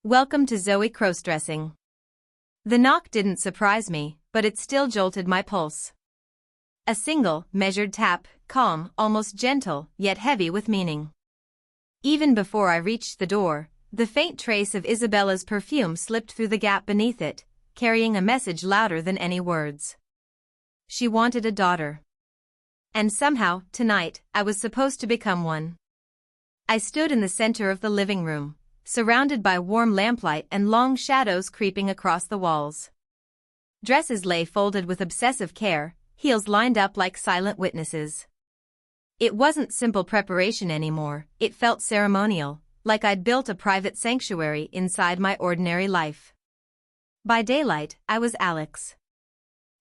Welcome to Zoe Crossdressing. The knock didn't surprise me, but it still jolted my pulse. A single, measured tap, calm, almost gentle, yet heavy with meaning. Even before I reached the door, the faint trace of Isabella's perfume slipped through the gap beneath it, carrying a message louder than any words. She wanted a daughter. And somehow, tonight, I was supposed to become one. I stood in the center of the living room, surrounded by warm lamplight and long shadows creeping across the walls. Dresses lay folded with obsessive care, heels lined up like silent witnesses. It wasn't simple preparation anymore, it felt ceremonial, like I'd built a private sanctuary inside my ordinary life. By daylight, I was Alex.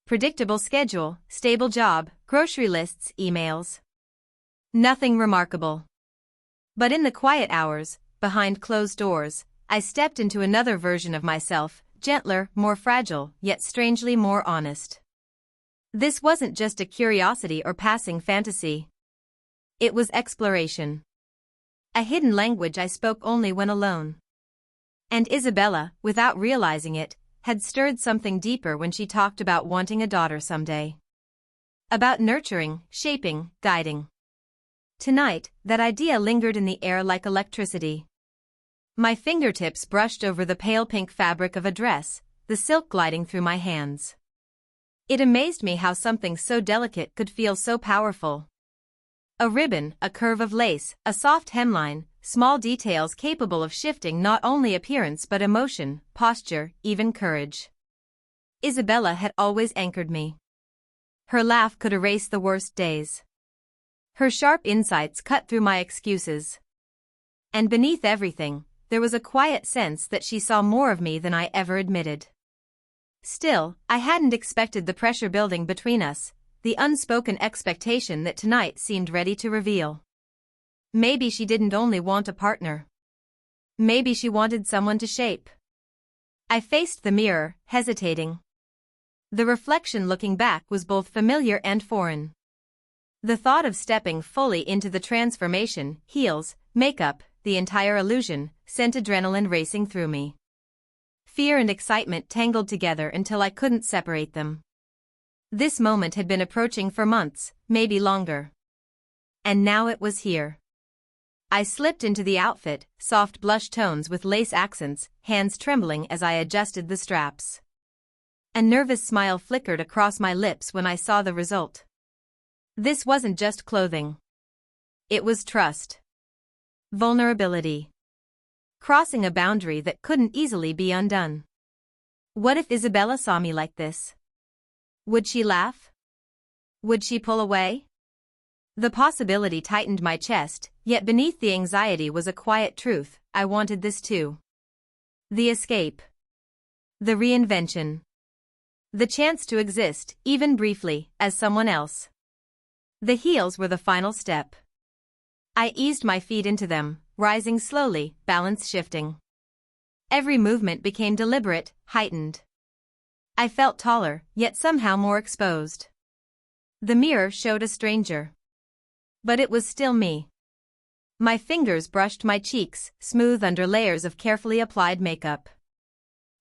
Predictable schedule, stable job, grocery lists, emails. Nothing remarkable. But in the quiet hours, behind closed doors, I stepped into another version of myself, gentler, more fragile, yet strangely more honest. This wasn't just a curiosity or passing fantasy. It was exploration. A hidden language I spoke only when alone. And Isabella, without realizing it, had stirred something deeper when she talked about wanting a daughter someday. About nurturing, shaping, guiding. Tonight, that idea lingered in the air like electricity. My fingertips brushed over the pale pink fabric of a dress, the silk gliding through my hands. It amazed me how something so delicate could feel so powerful. A ribbon, a curve of lace, a soft hemline, small details capable of shifting not only appearance but emotion, posture, even courage. Isabella had always anchored me. Her laugh could erase the worst days. Her sharp insights cut through my excuses. And beneath everything, there was a quiet sense that she saw more of me than I ever admitted. Still, I hadn't expected the pressure building between us, the unspoken expectation that tonight seemed ready to reveal. Maybe she didn't only want a partner. Maybe she wanted someone to shape. I faced the mirror, hesitating. The reflection looking back was both familiar and foreign. The thought of stepping fully into the transformation, heels, makeup, the entire illusion, sent adrenaline racing through me. Fear and excitement tangled together until I couldn't separate them. This moment had been approaching for months, maybe longer. And now it was here. I slipped into the outfit, soft blush tones with lace accents, hands trembling as I adjusted the straps. A nervous smile flickered across my lips when I saw the result. This wasn't just clothing. It was trust. Vulnerability. Crossing a boundary that couldn't easily be undone. What if Isabella saw me like this? Would she laugh? Would she pull away? The possibility tightened my chest, yet beneath the anxiety was a quiet truth: I wanted this too. The escape. The reinvention. The chance to exist, even briefly, as someone else. The heels were the final step. I eased my feet into them, rising slowly, balance shifting. Every movement became deliberate, heightened. I felt taller, yet somehow more exposed. The mirror showed a stranger. But it was still me. My fingers brushed my cheeks, smooth under layers of carefully applied makeup.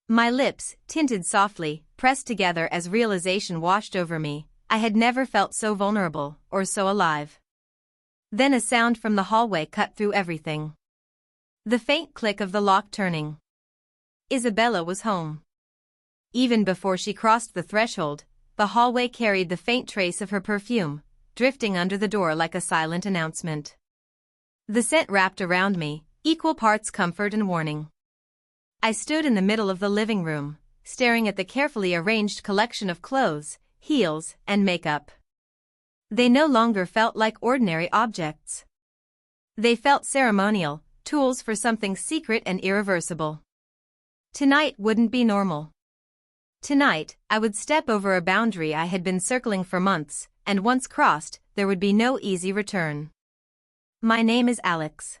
My lips, tinted softly, pressed together as realization washed over me. I had never felt so vulnerable, or so alive. Then a sound from the hallway cut through everything. The faint click of the lock turning. Isabella was home. Even before she crossed the threshold, the hallway carried the faint trace of her perfume, drifting under the door like a silent announcement. The scent wrapped around me, equal parts comfort and warning. I stood in the middle of the living room, staring at the carefully arranged collection of clothes, heels, and makeup. They no longer felt like ordinary objects. They felt ceremonial, tools for something secret and irreversible. Tonight wouldn't be normal. Tonight, I would step over a boundary I had been circling for months, and once crossed, there would be no easy return. My name is Alex.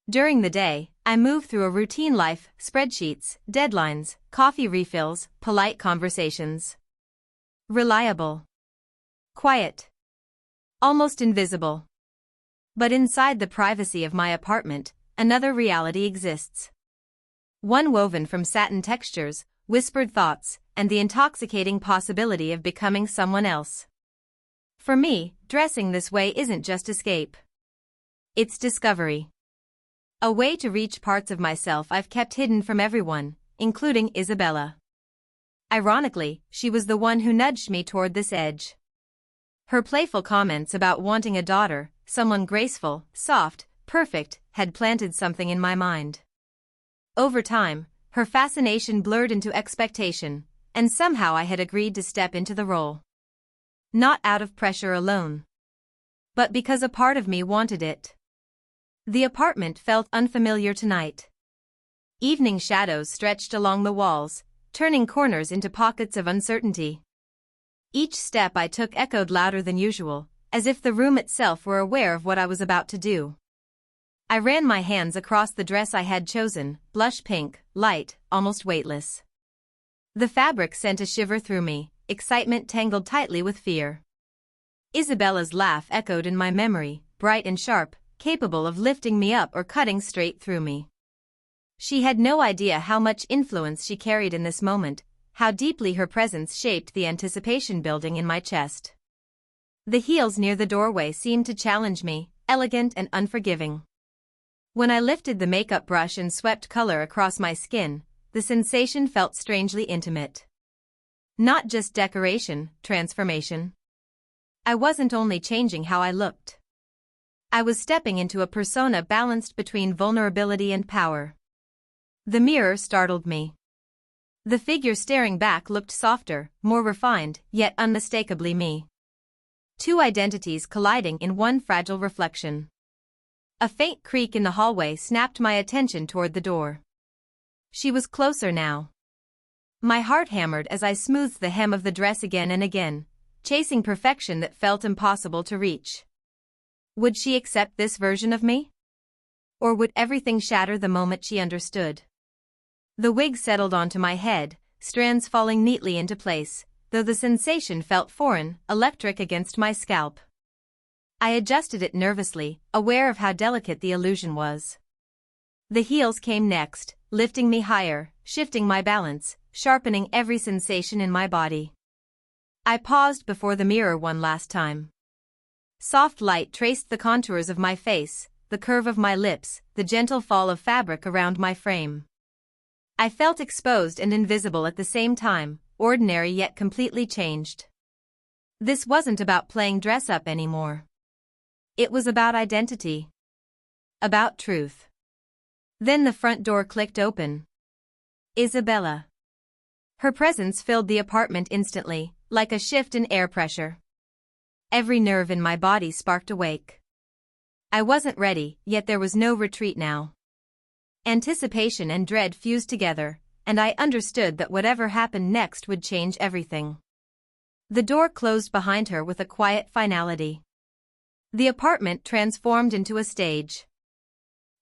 During the day, I move through a routine life: spreadsheets, deadlines, coffee refills, polite conversations. Reliable. Quiet. Almost invisible. But inside the privacy of my apartment, another reality exists. One woven from satin textures, whispered thoughts, and the intoxicating possibility of becoming someone else. For me, dressing this way isn't just escape. It's discovery. A way to reach parts of myself I've kept hidden from everyone, including Isabella. Ironically, she was the one who nudged me toward this edge. Her playful comments about wanting a daughter, someone graceful, soft, perfect, had planted something in my mind. Over time, her fascination blurred into expectation, and somehow I had agreed to step into the role. Not out of pressure alone, but because a part of me wanted it. The apartment felt unfamiliar tonight. Evening shadows stretched along the walls, turning corners into pockets of uncertainty. Each step I took echoed louder than usual, as if the room itself were aware of what I was about to do. I ran my hands across the dress I had chosen, blush pink, light, almost weightless. The fabric sent a shiver through me, excitement tangled tightly with fear. Isabella's laugh echoed in my memory, bright and sharp, capable of lifting me up or cutting straight through me. She had no idea how much influence she carried in this moment, how deeply her presence shaped the anticipation building in my chest. The heels near the doorway seemed to challenge me, elegant and unforgiving. When I lifted the makeup brush and swept color across my skin, the sensation felt strangely intimate. Not just decoration, transformation. I wasn't only changing how I looked. I was stepping into a persona balanced between vulnerability and power. The mirror startled me. The figure staring back looked softer, more refined, yet unmistakably me. Two identities colliding in one fragile reflection. A faint creak in the hallway snapped my attention toward the door. She was closer now. My heart hammered as I smoothed the hem of the dress again and again, chasing perfection that felt impossible to reach. Would she accept this version of me? Or would everything shatter the moment she understood? The wig settled onto my head, strands falling neatly into place, though the sensation felt foreign, electric against my scalp. I adjusted it nervously, aware of how delicate the illusion was. The heels came next, lifting me higher, shifting my balance, sharpening every sensation in my body. I paused before the mirror one last time. Soft light traced the contours of my face, the curve of my lips, the gentle fall of fabric around my frame. I felt exposed and invisible at the same time, ordinary yet completely changed. This wasn't about playing dress-up anymore. It was about identity. About truth. Then the front door clicked open. Isabella. Her presence filled the apartment instantly, like a shift in air pressure. Every nerve in my body sparked awake. I wasn't ready, yet there was no retreat now. Anticipation and dread fused together, and I understood that whatever happened next would change everything. The door closed behind her with a quiet finality. The apartment transformed into a stage.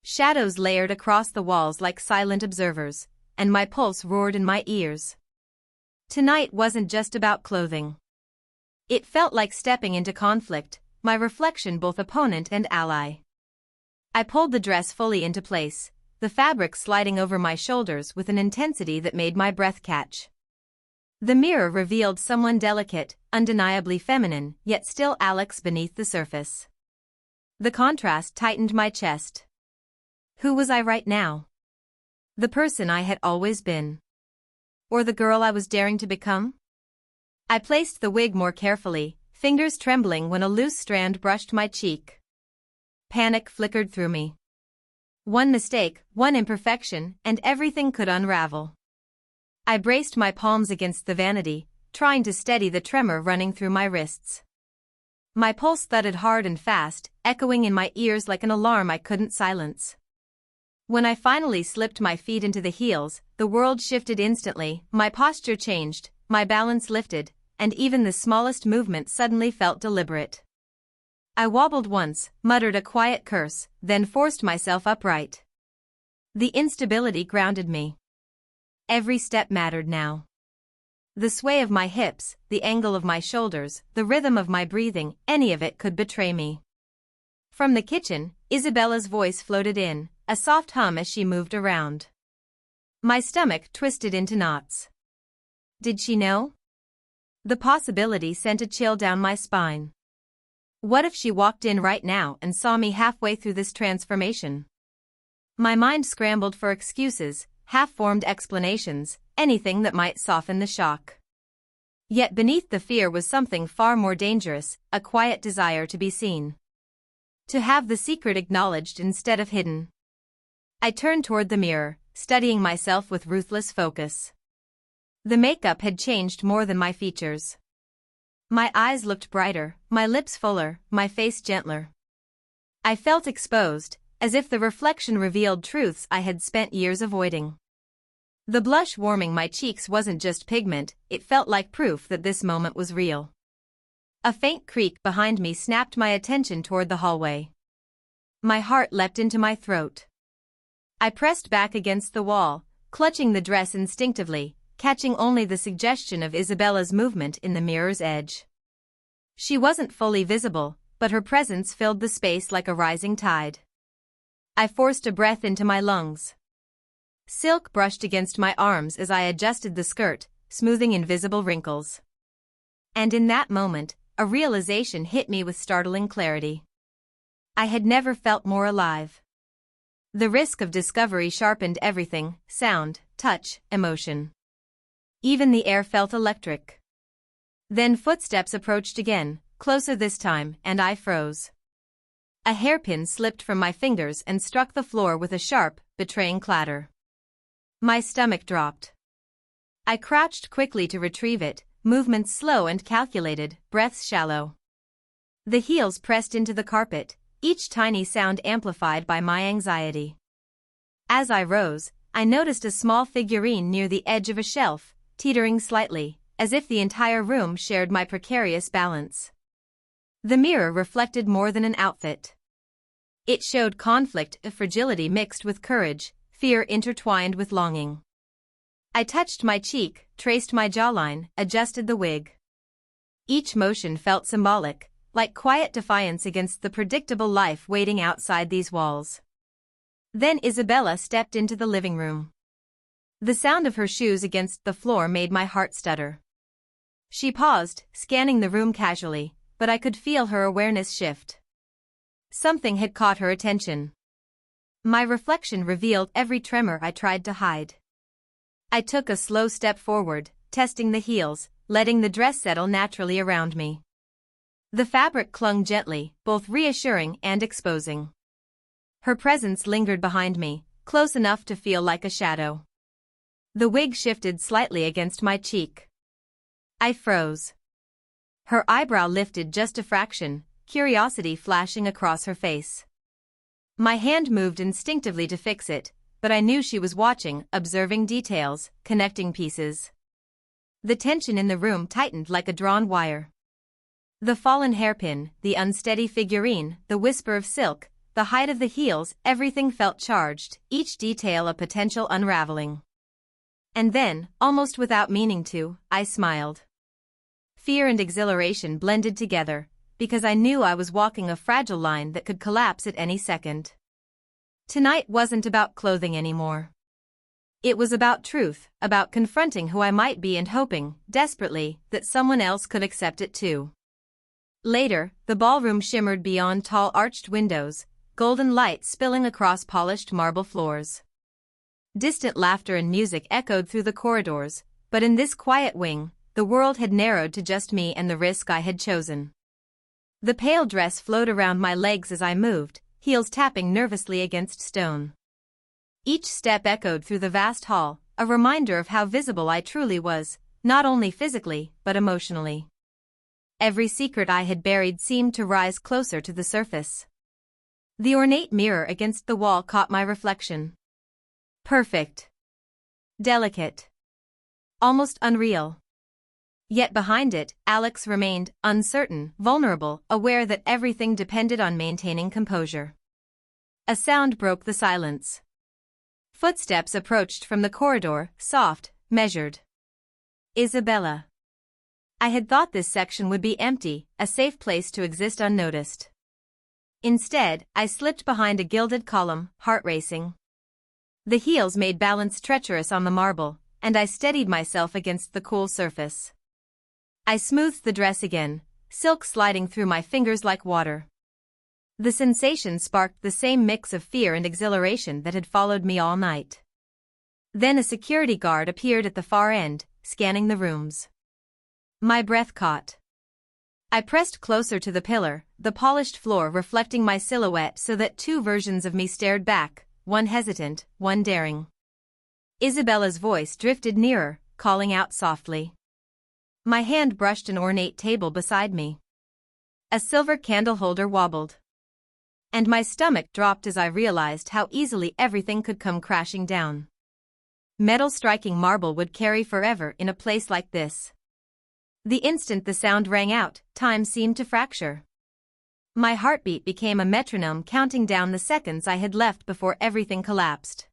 Shadows layered across the walls like silent observers, and my pulse roared in my ears. Tonight wasn't just about clothing. It felt like stepping into conflict, my reflection both opponent and ally. I pulled the dress fully into place, the fabric sliding over my shoulders with an intensity that made my breath catch. The mirror revealed someone delicate, undeniably feminine, yet still Alex beneath the surface. The contrast tightened my chest. Who was I right now? The person I had always been? Or the girl I was daring to become? I placed the wig more carefully, fingers trembling when a loose strand brushed my cheek. Panic flickered through me. One mistake, one imperfection, and everything could unravel. I braced my palms against the vanity, trying to steady the tremor running through my wrists. My pulse thudded hard and fast, echoing in my ears like an alarm I couldn't silence. When I finally slipped my feet into the heels, the world shifted instantly, my posture changed, my balance lifted, and even the smallest movement suddenly felt deliberate. I wobbled once, muttered a quiet curse, then forced myself upright. The instability grounded me. Every step mattered now. The sway of my hips, the angle of my shoulders, the rhythm of my breathing, any of it could betray me. From the kitchen, Isabella's voice floated in, a soft hum as she moved around. My stomach twisted into knots. Did she know? The possibility sent a chill down my spine. What if she walked in right now and saw me halfway through this transformation? My mind scrambled for excuses, half-formed explanations, anything that might soften the shock. Yet beneath the fear was something far more dangerous, a quiet desire to be seen. To have the secret acknowledged instead of hidden. I turned toward the mirror, studying myself with ruthless focus. The makeup had changed more than my features. My eyes looked brighter, my lips fuller, my face gentler. I felt exposed, as if the reflection revealed truths I had spent years avoiding. The blush warming my cheeks wasn't just pigment, it felt like proof that this moment was real. A faint creak behind me snapped my attention toward the hallway. My heart leapt into my throat. I pressed back against the wall, clutching the dress instinctively, catching only the suggestion of Isabella's movement in the mirror's edge. She wasn't fully visible, but her presence filled the space like a rising tide. I forced a breath into my lungs. Silk brushed against my arms as I adjusted the skirt, smoothing invisible wrinkles. And in that moment, a realization hit me with startling clarity. I had never felt more alive. The risk of discovery sharpened everything: sound, touch, emotion. Even the air felt electric. Then footsteps approached again, closer this time, and I froze. A hairpin slipped from my fingers and struck the floor with a sharp, betraying clatter. My stomach dropped. I crouched quickly to retrieve it, movements slow and calculated, breaths shallow. The heels pressed into the carpet, each tiny sound amplified by my anxiety. As I rose, I noticed a small figurine near the edge of a shelf, teetering slightly, as if the entire room shared my precarious balance. The mirror reflected more than an outfit. It showed conflict, a fragility mixed with courage, fear intertwined with longing. I touched my cheek, traced my jawline, adjusted the wig. Each motion felt symbolic, like quiet defiance against the predictable life waiting outside these walls. Then Isabella stepped into the living room. The sound of her shoes against the floor made my heart stutter. She paused, scanning the room casually, but I could feel her awareness shift. Something had caught her attention. My reflection revealed every tremor I tried to hide. I took a slow step forward, testing the heels, letting the dress settle naturally around me. The fabric clung gently, both reassuring and exposing. Her presence lingered behind me, close enough to feel like a shadow. The wig shifted slightly against my cheek. I froze. Her eyebrow lifted just a fraction, curiosity flashing across her face. My hand moved instinctively to fix it, but I knew she was watching, observing details, connecting pieces. The tension in the room tightened like a drawn wire. The fallen hairpin, the unsteady figurine, the whisper of silk, the height of the heels, everything felt charged, each detail a potential unraveling. And then, almost without meaning to, I smiled. Fear and exhilaration blended together, because I knew I was walking a fragile line that could collapse at any second. Tonight wasn't about clothing anymore. It was about truth, about confronting who I might be and hoping, desperately, that someone else could accept it too. Later, the ballroom shimmered beyond tall arched windows, golden light spilling across polished marble floors. Distant laughter and music echoed through the corridors, but in this quiet wing, the world had narrowed to just me and the risk I had chosen. The pale dress flowed around my legs as I moved, heels tapping nervously against stone. Each step echoed through the vast hall, a reminder of how visible I truly was, not only physically, but emotionally. Every secret I had buried seemed to rise closer to the surface. The ornate mirror against the wall caught my reflection. Perfect. Delicate. Almost unreal. Yet behind it, Alex remained, uncertain, vulnerable, aware that everything depended on maintaining composure. A sound broke the silence. Footsteps approached from the corridor, soft, measured. Isabella. I had thought this section would be empty, a safe place to exist unnoticed. Instead, I slipped behind a gilded column, heart racing. The heels made balance treacherous on the marble, and I steadied myself against the cool surface. I smoothed the dress again, silk sliding through my fingers like water. The sensation sparked the same mix of fear and exhilaration that had followed me all night. Then a security guard appeared at the far end, scanning the rooms. My breath caught. I pressed closer to the pillar, the polished floor reflecting my silhouette so that two versions of me stared back, one hesitant, one daring. Isabella's voice drifted nearer, calling out softly. My hand brushed an ornate table beside me. A silver candle holder wobbled. And my stomach dropped as I realized how easily everything could come crashing down. Metal striking marble would carry forever in a place like this. The instant the sound rang out, time seemed to fracture. My heartbeat became a metronome counting down the seconds I had left before everything collapsed.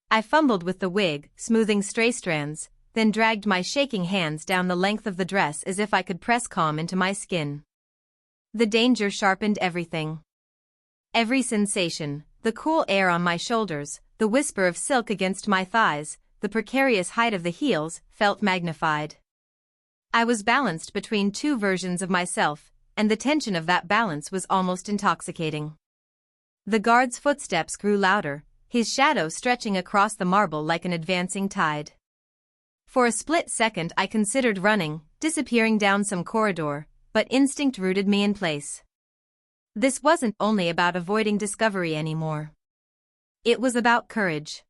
I fumbled with the wig, smoothing stray strands, then dragged my shaking hands down the length of the dress as if I could press calm into my skin. The danger sharpened everything. Every sensation, the cool air on my shoulders, the whisper of silk against my thighs, the precarious height of the heels, felt magnified. I was balanced between two versions of myself, and the tension of that balance was almost intoxicating. The guard's footsteps grew louder, his shadow stretching across the marble like an advancing tide. For a split second I considered running, disappearing down some corridor, but instinct rooted me in place. This wasn't only about avoiding discovery anymore. It was about courage.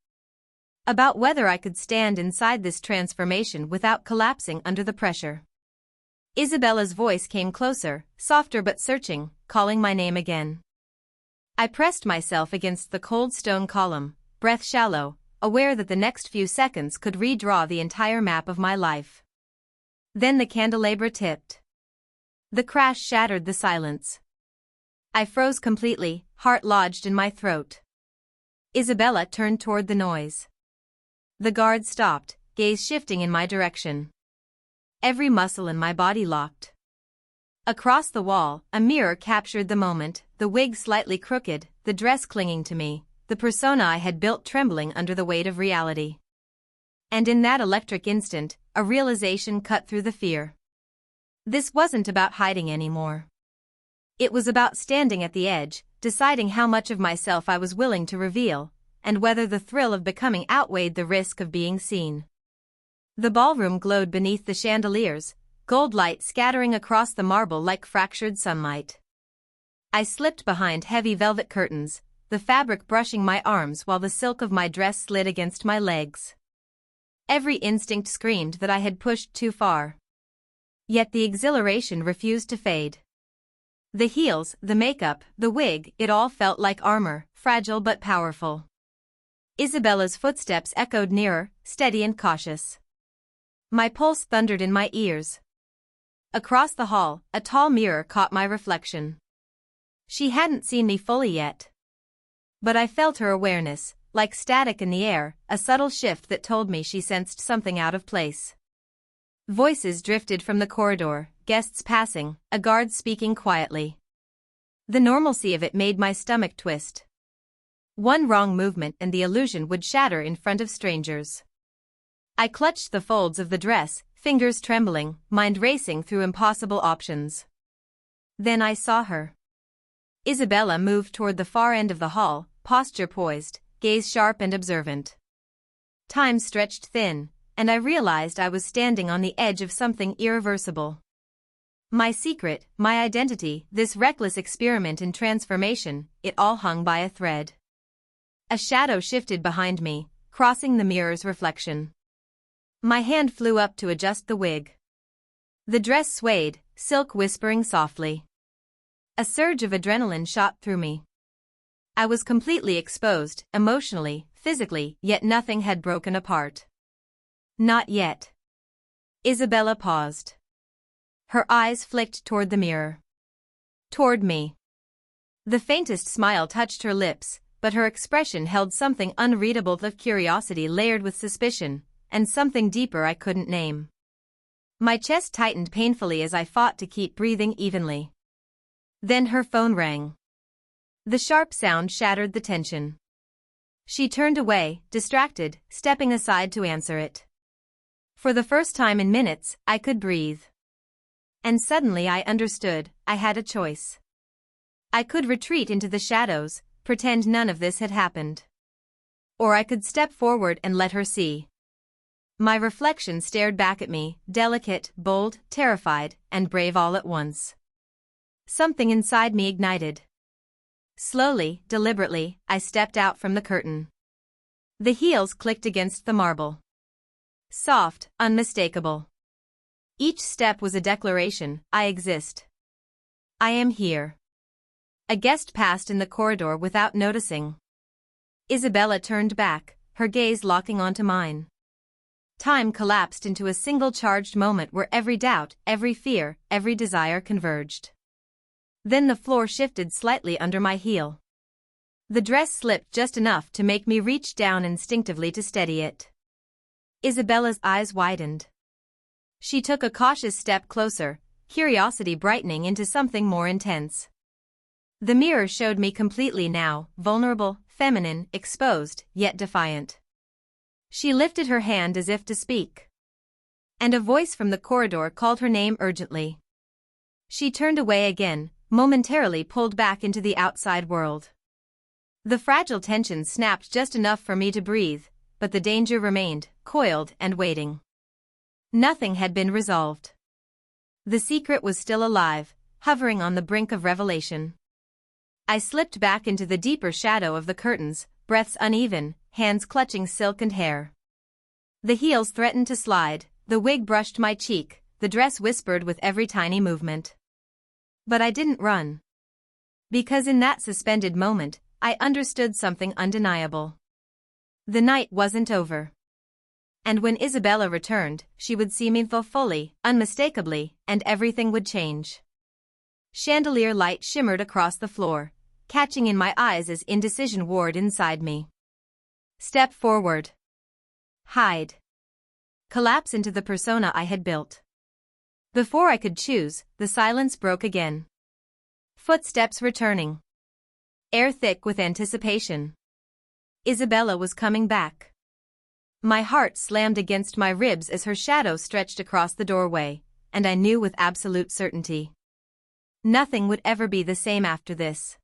About whether I could stand inside this transformation without collapsing under the pressure. Isabella's voice came closer, softer but searching, calling my name again. I pressed myself against the cold stone column, breath shallow, aware that the next few seconds could redraw the entire map of my life. Then the candelabra tipped. The crash shattered the silence. I froze completely, heart lodged in my throat. Isabella turned toward the noise. The guard stopped, gaze shifting in my direction. Every muscle in my body locked. Across the wall, a mirror captured the moment, the wig slightly crooked, the dress clinging to me, the persona I had built trembling under the weight of reality. And in that electric instant, a realization cut through the fear. This wasn't about hiding anymore. It was about standing at the edge, deciding how much of myself I was willing to reveal, and whether the thrill of becoming outweighed the risk of being seen. The ballroom glowed beneath the chandeliers, gold light scattering across the marble like fractured sunlight. I slipped behind heavy velvet curtains, the fabric brushing my arms while the silk of my dress slid against my legs. Every instinct screamed that I had pushed too far. Yet the exhilaration refused to fade. The heels, the makeup, the wig, it all felt like armor, fragile but powerful. Isabella's footsteps echoed nearer, steady and cautious. My pulse thundered in my ears. Across the hall, a tall mirror caught my reflection. She hadn't seen me fully yet. But I felt her awareness, like static in the air, a subtle shift that told me she sensed something out of place. Voices drifted from the corridor, guests passing, a guard speaking quietly. The normalcy of it made my stomach twist. One wrong movement and the illusion would shatter in front of strangers. I clutched the folds of the dress, fingers trembling, mind racing through impossible options. Then I saw her. Isabella moved toward the far end of the hall, posture poised, gaze sharp and observant. Time stretched thin, and I realized I was standing on the edge of something irreversible. My secret, my identity, this reckless experiment in transformation, it all hung by a thread. A shadow shifted behind me, crossing the mirror's reflection. My hand flew up to adjust the wig. The dress swayed, silk whispering softly. A surge of adrenaline shot through me. I was completely exposed, emotionally, physically, yet nothing had broken apart. Not yet. Isabella paused. Her eyes flicked toward the mirror. Toward me. The faintest smile touched her lips, but her expression held something unreadable of curiosity layered with suspicion, and something deeper I couldn't name. My chest tightened painfully as I fought to keep breathing evenly. Then her phone rang. The sharp sound shattered the tension. She turned away, distracted, stepping aside to answer it. For the first time in minutes, I could breathe. And suddenly I understood, I had a choice. I could retreat into the shadows, pretend none of this had happened. Or I could step forward and let her see. My reflection stared back at me, delicate, bold, terrified, and brave all at once. Something inside me ignited. Slowly, deliberately, I stepped out from the curtain. The heels clicked against the marble. Soft, unmistakable. Each step was a declaration, I exist. I am here. A guest passed in the corridor without noticing. Isabella turned back, her gaze locking onto mine. Time collapsed into a single charged moment where every doubt, every fear, every desire converged. Then the floor shifted slightly under my heel. The dress slipped just enough to make me reach down instinctively to steady it. Isabella's eyes widened. She took a cautious step closer, curiosity brightening into something more intense. The mirror showed me completely now, vulnerable, feminine, exposed, yet defiant. She lifted her hand as if to speak. And a voice from the corridor called her name urgently. She turned away again, momentarily pulled back into the outside world. The fragile tension snapped just enough for me to breathe, but the danger remained, coiled and waiting. Nothing had been resolved. The secret was still alive, hovering on the brink of revelation. I slipped back into the deeper shadow of the curtains, breaths uneven, hands clutching silk and hair. The heels threatened to slide, the wig brushed my cheek, the dress whispered with every tiny movement. But I didn't run. Because in that suspended moment, I understood something undeniable. The night wasn't over. And when Isabella returned, she would see me fully, unmistakably, and everything would change. Chandelier light shimmered across the floor, catching in my eyes as indecision warred inside me. Step forward. Hide. Collapse into the persona I had built. Before I could choose, the silence broke again. Footsteps returning. Air thick with anticipation. Isabella was coming back. My heart slammed against my ribs as her shadow stretched across the doorway, and I knew with absolute certainty. Nothing would ever be the same after this.